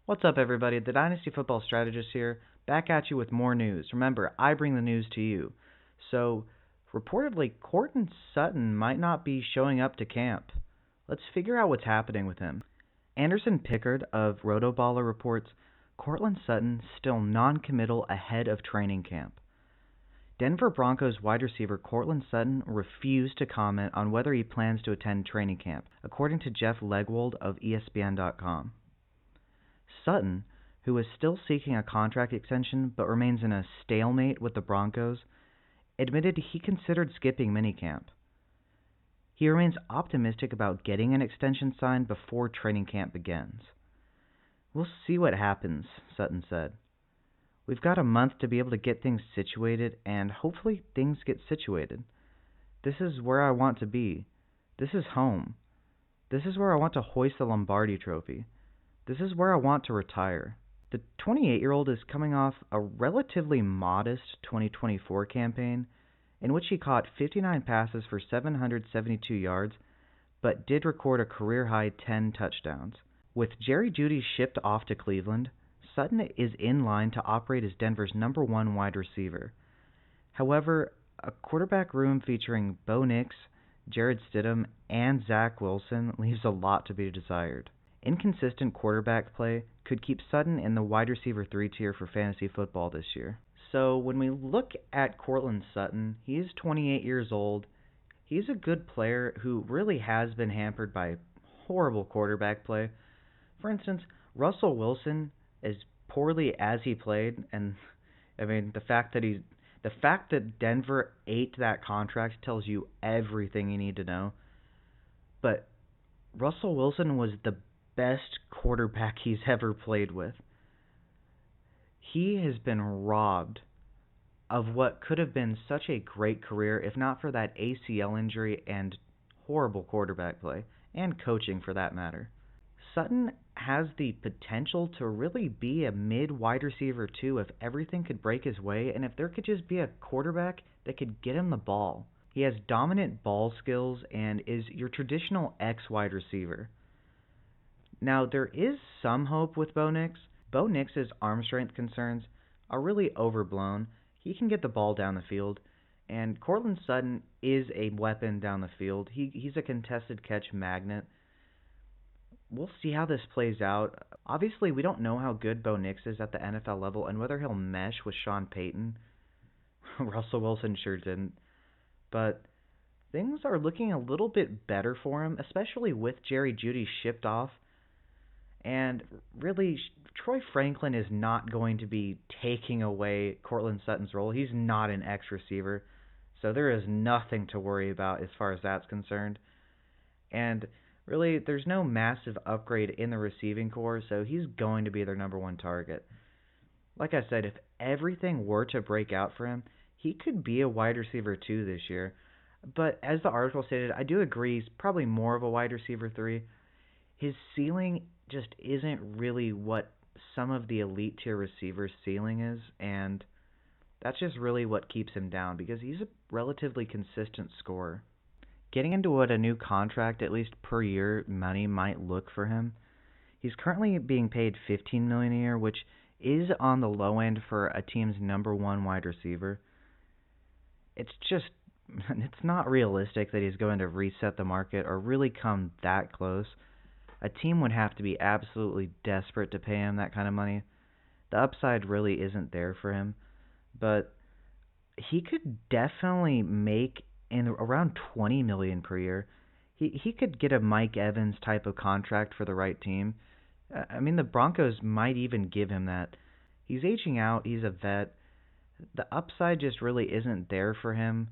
What's up, everybody? The Dynasty Football Strategist here, back at you with more news. Remember, I bring the news to you. So, reportedly, Courtland Sutton might not be showing up to camp. Let's figure out what's happening with him. Anderson Pickard of Rotoballer reports Courtland Sutton still non-committal ahead of training camp. Denver Broncos wide receiver Courtland Sutton refused to comment on whether he plans to attend training camp, according to Jeff Legwold of ESPN.com. Sutton, who is still seeking a contract extension but remains in a stalemate with the Broncos, admitted he considered skipping minicamp. He remains optimistic about getting an extension signed before training camp begins. "We'll see what happens," Sutton said. "We've got a month to be able to get things situated, and hopefully things get situated. This is where I want to be. This is home. This is where I want to hoist the Lombardi Trophy. This is where I want to retire." The 28-year-old is coming off a relatively modest 2024 campaign in which he caught 59 passes for 772 yards, but did record a career-high 10 touchdowns. With Jerry Jeudy shipped off to Cleveland, Sutton is in line to operate as Denver's number one wide receiver. However, a quarterback room featuring Bo Nix, Jared Stidham, and Zach Wilson leaves a lot to be desired. Inconsistent quarterback play could keep Sutton in the wide receiver 3 tier for fantasy football this year. So when we look at Courtland Sutton, he's 28 years old. He's a good player who really has been hampered by horrible quarterback play. For instance, Russell Wilson, as poorly as he played, and I mean the fact that Denver ate that contract tells you everything you need to know. But Russell Wilson was the best quarterback he's ever played with. He has been robbed of what could have been such a great career if not for that ACL injury and horrible quarterback play, and coaching for that matter. Sutton has the potential to really be a mid-wide receiver too if everything could break his way and if there could just be a quarterback that could get him the ball. He has dominant ball skills and is your traditional X-wide receiver. Now, there is some hope with Bo Nix. Bo Nix's arm strength concerns are really overblown. He can get the ball down the field, and Courtland Sutton is a weapon down the field. He's a contested catch magnet. We'll see how this plays out. Obviously, we don't know how good Bo Nix is at the NFL level and whether he'll mesh with Sean Payton. Russell Wilson sure didn't. But things are looking a little bit better for him, especially with Jerry Jeudy shipped off. And really, Troy Franklin is not going to be taking away Courtland Sutton's role. He's not an X receiver, so there is nothing to worry about as far as that's concerned. And really, there's no massive upgrade in the receiving core, so he's going to be their number one target. Like I said, if everything were to break out for him, he could be a wide receiver 2 this year. But as the article stated, I do agree he's probably more of a wide receiver 3. His ceiling just isn't really what some of the elite tier receivers' ceiling is, and that's just really what keeps him down because he's a relatively consistent scorer. Getting into what a new contract, at least per year, money might look for him, he's currently being paid $15 million a year, which is on the low end for a team's number one wide receiver. It's not realistic that he's going to reset the market or really come that close. A team would have to be absolutely desperate to pay him that kind of money. The upside really isn't there for him, but he could definitely make in around $20 million per year. He could get a Mike Evans type of contract for the right team. I mean, the Broncos might even give him that. He's aging out. He's a vet. The upside just really isn't there for him.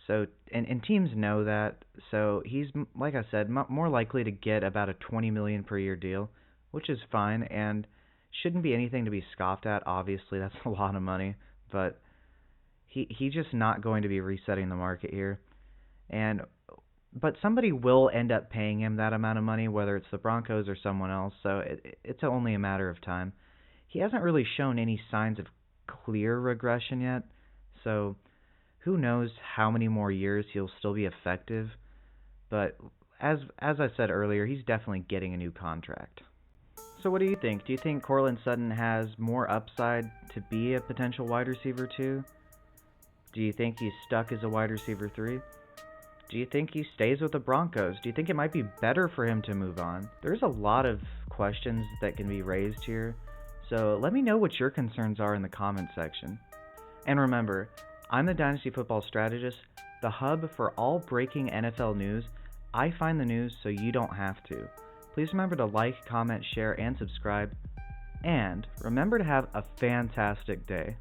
So, and teams know that, so he's, like I said, more likely to get about a $20 million per year deal, which is fine, and shouldn't be anything to be scoffed at. Obviously, that's a lot of money, but he's just not going to be resetting the market here. But somebody will end up paying him that amount of money, whether it's the Broncos or someone else, so it's only a matter of time. He hasn't really shown any signs of clear regression yet, so who knows how many more years he'll still be effective, but as I said earlier, he's definitely getting a new contract. So what do you think? Do you think Courtland Sutton has more upside to be a potential wide receiver 2? Do you think he's stuck as a wide receiver 3? Do you think he stays with the Broncos? Do you think it might be better for him to move on? There's a lot of questions that can be raised here, so let me know what your concerns are in the comments section. And remember, I'm the Dynasty Football Strategist, the hub for all breaking NFL news. I find the news so you don't have to. Please remember to like, comment, share, and subscribe. And remember to have a fantastic day.